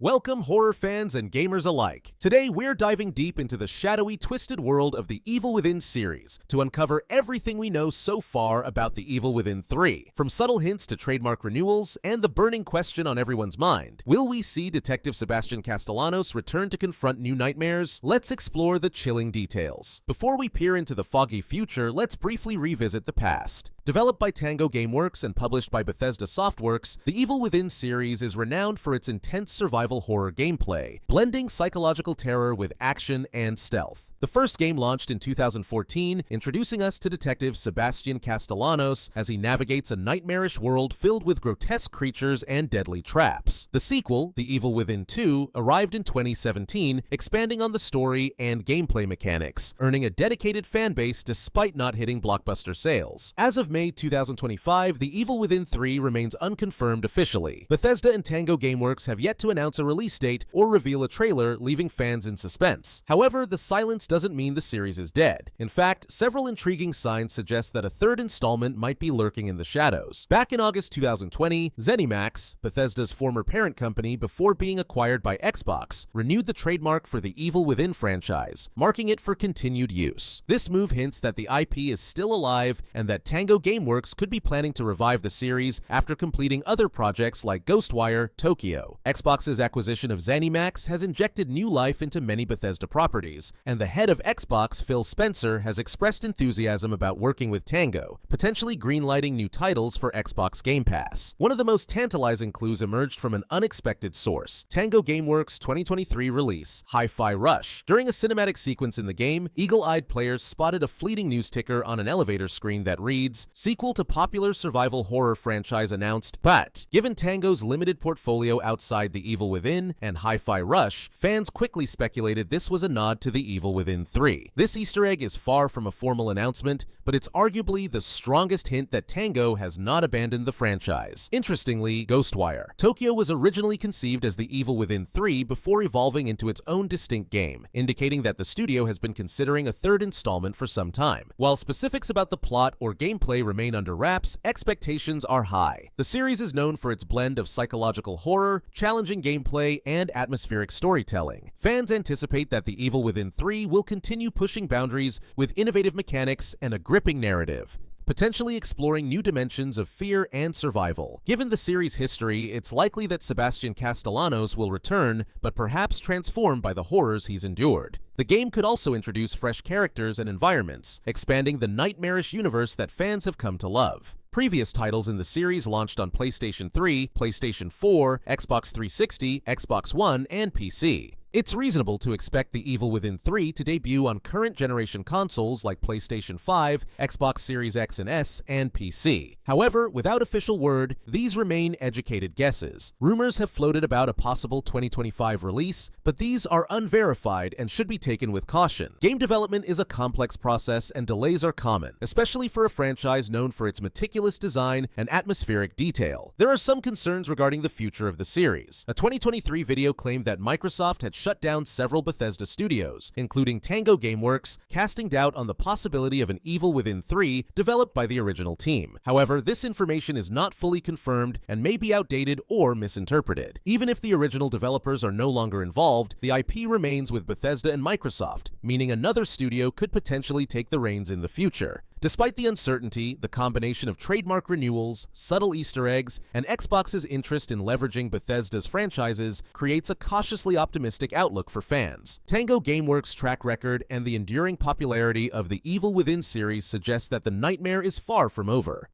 Welcome, horror fans and gamers alike. Today, we're diving deep into the shadowy, twisted world of the Evil Within series to uncover everything we know so far about the Evil Within 3. From subtle hints to trademark renewals and the burning question on everyone's mind, will we see Detective Sebastian Castellanos return to confront new nightmares? Let's explore the chilling details. Before we peer into the foggy future, let's briefly revisit the past. Developed by Tango Gameworks and published by Bethesda Softworks, the Evil Within series is renowned for its intense survival horror gameplay, blending psychological terror with action and stealth. The first game launched in 2014, introducing us to Detective Sebastian Castellanos as he navigates a nightmarish world filled with grotesque creatures and deadly traps. The sequel, The Evil Within 2, arrived in 2017, expanding on the story and gameplay mechanics, earning a dedicated fanbase despite not hitting blockbuster sales. As of May 2025, The Evil Within 3 remains unconfirmed officially. Bethesda and Tango Gameworks have yet to announce a release date or reveal a trailer, leaving fans in suspense. However, the silence doesn't mean the series is dead. In fact, several intriguing signs suggest that a third installment might be lurking in the shadows. Back in August 2020, ZeniMax, Bethesda's former parent company before being acquired by Xbox, renewed the trademark for the Evil Within franchise, marking it for continued use. This move hints that the IP is still alive and that Tango Gameworks could be planning to revive the series after completing other projects like Ghostwire Tokyo. Xbox's acquisition of ZeniMax has injected new life into many Bethesda properties, and the head of Xbox, Phil Spencer, has expressed enthusiasm about working with Tango, potentially greenlighting new titles for Xbox Game Pass. One of the most tantalizing clues emerged from an unexpected source: Tango Gameworks' 2023 release, Hi-Fi Rush. During a cinematic sequence in the game, eagle-eyed players spotted a fleeting news ticker on an elevator screen that reads, "Sequel to popular survival horror franchise announced," but given Tango's limited portfolio outside The Evil Within and Hi-Fi Rush, fans quickly speculated this was a nod to The Evil Within 3. This Easter egg is far from a formal announcement, but it's arguably the strongest hint that Tango has not abandoned the franchise. Interestingly, Ghostwire Tokyo was originally conceived as The Evil Within 3 before evolving into its own distinct game, indicating that the studio has been considering a third installment for some time. While specifics about the plot or gameplay remain under wraps, expectations are high. The series is known for its blend of psychological horror, challenging gameplay, and atmospheric storytelling. Fans anticipate that The Evil Within 3 will continue pushing boundaries with innovative mechanics and a gripping narrative, potentially exploring new dimensions of fear and survival. Given the series' history, it's likely that Sebastian Castellanos will return, but perhaps transformed by the horrors he's endured. The game could also introduce fresh characters and environments, expanding the nightmarish universe that fans have come to love. Previous titles in the series launched on PlayStation 3, PlayStation 4, Xbox 360, Xbox One, and PC. It's reasonable to expect The Evil Within 3 to debut on current generation consoles like PlayStation 5, Xbox Series X and S, and PC. However, without official word, these remain educated guesses. Rumors have floated about a possible 2025 release, but these are unverified and should be taken with caution. Game development is a complex process and delays are common, especially for a franchise known for its meticulous design and atmospheric detail. There are some concerns regarding the future of the series. A 2023 video claimed that Microsoft had shut down several Bethesda studios, including Tango Gameworks, casting doubt on the possibility of an Evil Within 3 developed by the original team. However, this information is not fully confirmed and may be outdated or misinterpreted. Even if the original developers are no longer involved, the IP remains with Bethesda and Microsoft, meaning another studio could potentially take the reins in the future. Despite the uncertainty, the combination of trademark renewals, subtle Easter eggs, and Xbox's interest in leveraging Bethesda's franchises creates a cautiously optimistic outlook for fans. Tango Gameworks' track record and the enduring popularity of the Evil Within series suggest that the nightmare is far from over.